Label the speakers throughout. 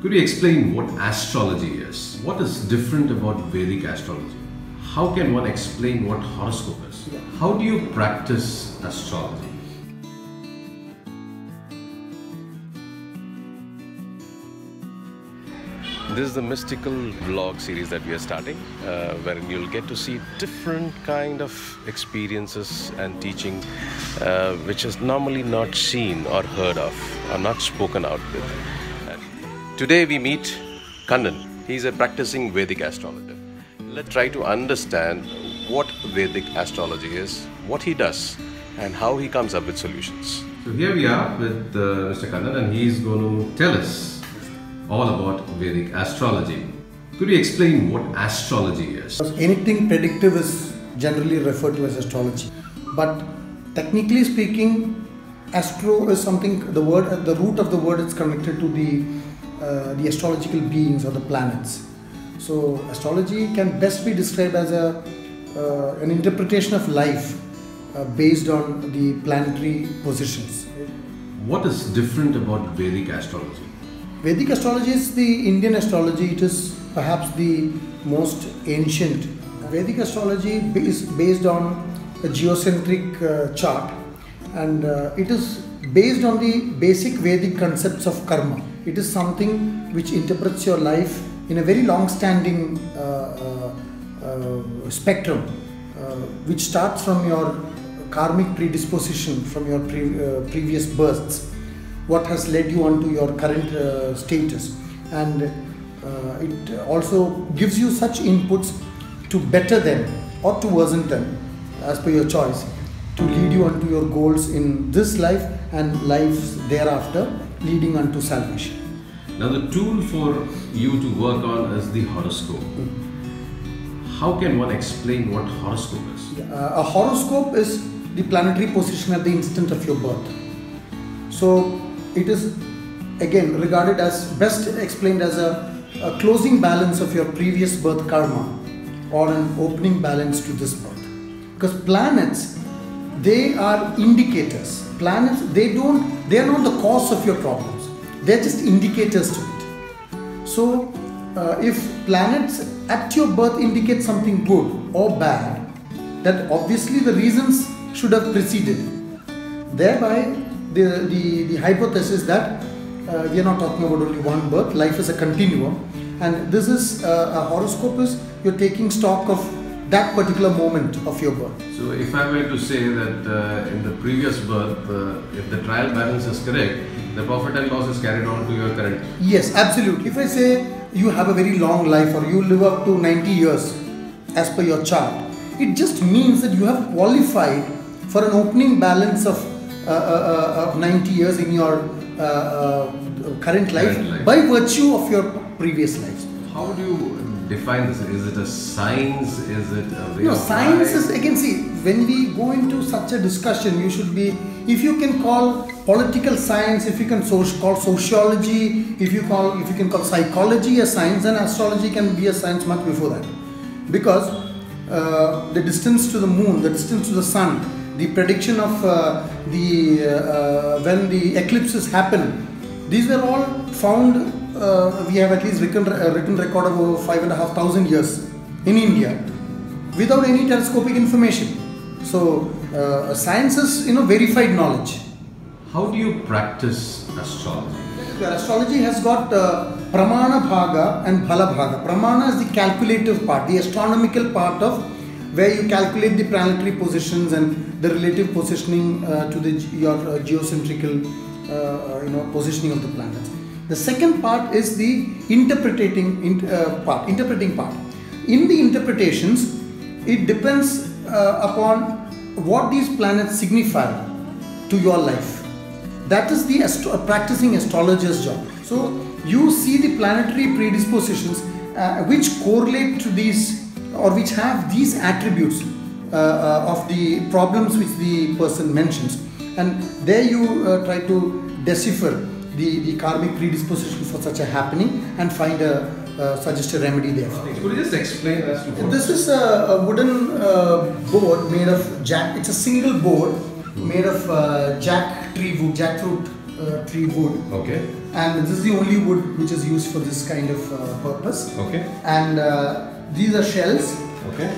Speaker 1: Could you explain what astrology is? What is different about Vedic astrology? How can one explain what horoscope is? How do you practice astrology? This is the mystical vlog series that we are starting, wherein you'll get to see different kind of experiences and teaching which is normally not seen or heard of or not spoken out with. And today we meet Kannan. He's a practicing Vedic astrologer. Let's try to understand what Vedic astrology is, what he does, and how he comes up with solutions. So here we are with Mr. Kannan, and he's going to tell us all about Vedic astrology. Could you explain what astrology is?
Speaker 2: Anything predictive is generally referred to as astrology. But technically speaking, astro is something, the root of the word is connected to the astrological beings or the planets. So astrology can best be described as an interpretation of life based on the planetary positions.
Speaker 1: What is different about Vedic astrology?
Speaker 2: Vedic astrology is the Indian astrology. It is perhaps the most ancient. Vedic astrology is based on a geocentric chart, and it is based on the basic Vedic concepts of karma. It is something which interprets your life in a very long-standing spectrum, which starts from your karmic predisposition, from your previous births, what has led you on to your current status, and it also gives you such inputs to better them or to worsen them as per your choice, to lead you onto your goals in this life and lives thereafter, leading unto salvation.
Speaker 1: Now the tool for you to work on is the horoscope. How can one explain what horoscope is?
Speaker 2: A horoscope is the planetary position at the instant of your birth. So it is again regarded as, best explained as a closing balance of your previous birth karma or an opening balance to this birth. Because planets, they are indicators. Planets, they are not the cause of your problems. They are just indicators to it. So if planets at your birth indicate something good or bad, that obviously the reasons should have preceded. Thereby the hypothesis that we are not talking about only one birth, life is a continuum, and this is a horoscope is you're taking stock of that particular moment of your birth.
Speaker 1: So if I were to say that in the previous birth, if the trial balance is correct, the profit and loss is carried on to your current.
Speaker 2: Yes, absolutely. If I say you have a very long life or you live up to 90 years as per your chart, it just means that you have qualified for an opening balance of 90 years in your current life by virtue of your previous lives.
Speaker 1: How do you define this? Is it a science? Is it a way
Speaker 2: No,
Speaker 1: of
Speaker 2: science
Speaker 1: life?
Speaker 2: is, again, see, when we go into such a discussion, you should be, if you can call political science, if you can call sociology, if you can call psychology a science, then astrology can be a science much before that. Because the distance to the moon, the distance to the sun, the prediction of when the eclipses happen, these were all found. We have at least written record of over 5,500 years in India without any telescopic information. So science is verified knowledge.
Speaker 1: How do you practice astrology?
Speaker 2: Astrology has got Pramana Bhaga and Bhala Bhaga. Pramana is the calculative part, the astronomical part of where you calculate the planetary positions and the relative positioning to your geocentrical positioning of the planets. The second part is the interpreting part. In the interpretations, it depends upon what these planets signify to your life. That is the practicing astrologer's job. So you see the planetary predispositions which correlate to these or which have these attributes of the problems which the person mentions, and there you try to decipher the karmic predisposition for such a happening and find suggest a remedy there.
Speaker 1: Could you just explain as to what?
Speaker 2: This is a wooden board made of jack. It's a single board made of jackfruit tree wood.
Speaker 1: Okay.
Speaker 2: and this is the only wood which is used for this kind of purpose.
Speaker 1: Okay.
Speaker 2: And these are shells.
Speaker 1: Okay.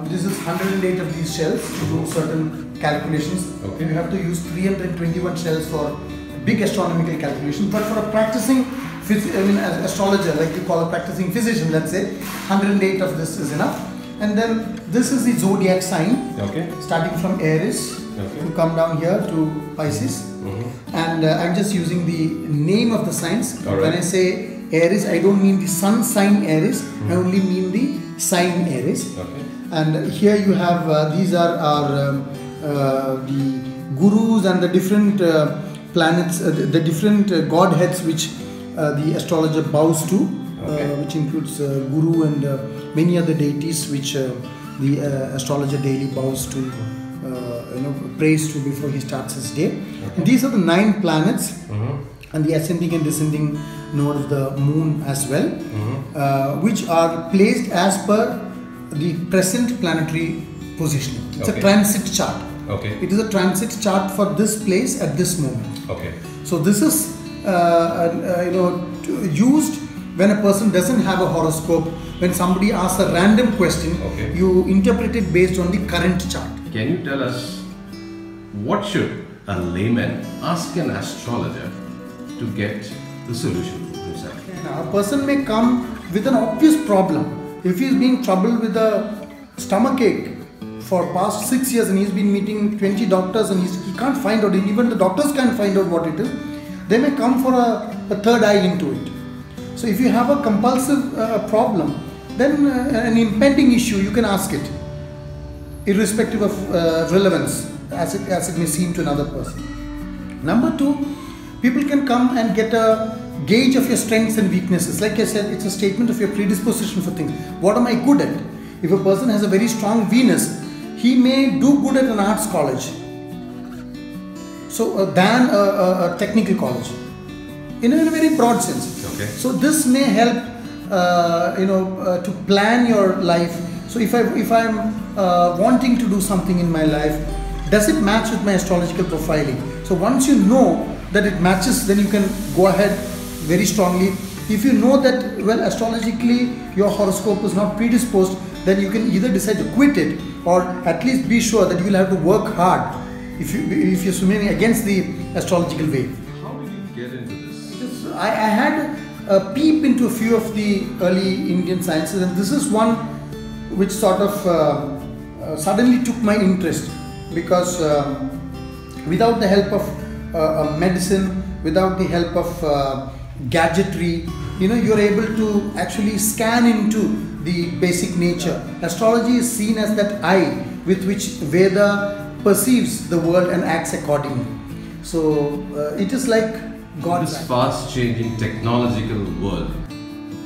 Speaker 2: This is 108 of these shells to do certain calculations.
Speaker 1: Okay.
Speaker 2: You have to use 321 shells for big astronomical calculations, but for a practicing as astrologer, like you call a practicing physician, let's say, 108 of this is enough. And then this is the zodiac sign.
Speaker 1: Okay.
Speaker 2: Starting from Aries.
Speaker 1: Okay.
Speaker 2: You come down here to Pisces. And I'm just using the name of the signs.
Speaker 1: All right.
Speaker 2: When I say Aries, I don't mean the sun sign Aries, I only mean the sign Aries.
Speaker 1: Okay.
Speaker 2: And here you have, these are our the gurus and the different planets, the different godheads which the astrologer bows to, which includes guru and many other deities which the astrologer daily bows to, prays to before he starts his day.
Speaker 1: Okay.
Speaker 2: And these are the 9 planets and the ascending and descending node of the moon as well, which are placed as per the present planetary positioning. It's a transit chart.
Speaker 1: Okay.
Speaker 2: It is a transit chart for this place at this moment.
Speaker 1: Okay.
Speaker 2: So this is used when a person doesn't have a horoscope. When somebody asks a random question, you interpret it based on the current chart.
Speaker 1: Can you tell us what should a layman ask an astrologer to get the solution for himself?
Speaker 2: Now, a person may come with an obvious problem. If he's been troubled with a stomach ache for past 6 years and he's been meeting 20 doctors and he can't find out, and even the doctors can't find out what it is, they may come for a third eye into it. So if you have a compulsive problem, then an impending issue, you can ask it, irrespective of relevance, as it may seem to another person. Number 2, people can come and get a gauge of your strengths and weaknesses. Like I said, it's a statement of your predisposition for things. What am I good at? If a person has a very strong Venus, he may do good at an arts college, so than a technical college, in a very broad sense.
Speaker 1: Okay.
Speaker 2: So this may help, to plan your life. So if I'm wanting to do something in my life, does it match with my astrological profiling? So once you know that it matches, then you can go ahead very strongly. If you know that, well, astrologically your horoscope is not predisposed, then you can either decide to quit it, or at least be sure that you will have to work hard if you're swimming against the astrological wave.
Speaker 1: How did you get into this?
Speaker 2: I had a peep into a few of the early Indian sciences, and this is one which sort of suddenly took my interest, because without the help of medicine, without the help of gadgetry, you're able to actually scan into the basic nature. Astrology is seen as that eye with which Veda perceives the world and acts accordingly. So it is like God's
Speaker 1: this fast-changing technological world.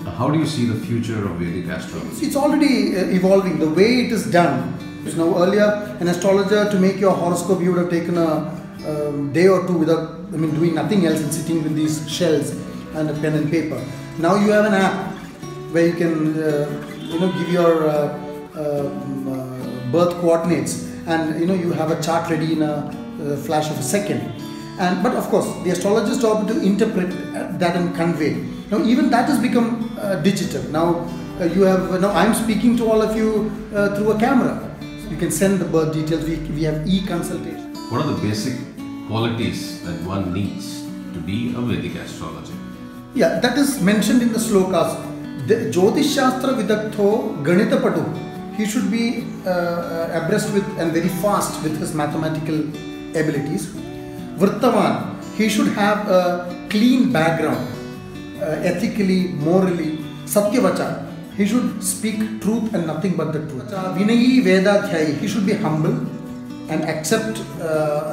Speaker 1: How do you see the future of Vedic astrology?
Speaker 2: It's already evolving. The way it is done. Now earlier, an astrologer, to make your horoscope, you would have taken a day or two without, doing nothing else and sitting with these shells and a pen and paper. Now you have an app where you can, give your birth coordinates, and you have a chart ready in a flash of a second. But of course, the astrologer's job is to interpret that and convey. Now even that has become digital. Now I'm speaking to all of you through a camera. You can send the birth details. We have e-consultation.
Speaker 1: What are the basic qualities that one needs to be a Vedic astrologer?
Speaker 2: Yeah, that is mentioned in the slokas. Jyotish Shastra Vidaktho Ganita Patu. He should be abreast with and very fast with his mathematical abilities. Vrittavan, he should have a clean background, ethically, morally. Satyavacha, he should speak truth and nothing but the truth. Vinayi Vedadhyayi, he should be humble and accept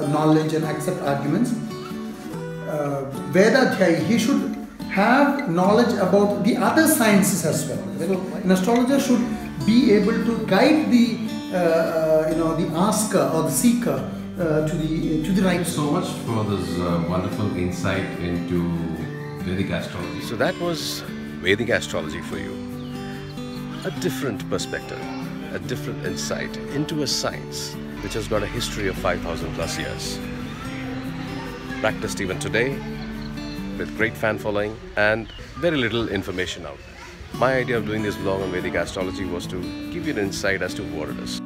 Speaker 2: knowledge and accept arguments. Vedadhyayi, he should have knowledge about the other sciences as well. So an astrologer should be able to guide the asker or the seeker to the right.
Speaker 1: Thank you so much for this wonderful insight into Vedic astrology. So that was Vedic astrology for you. A different perspective, a different insight into a science which has got a history of 5,000 plus years. Practiced even today with great fan following and very little information out there. My idea of doing this vlog on Vedic astrology was to give you an insight as to what it is.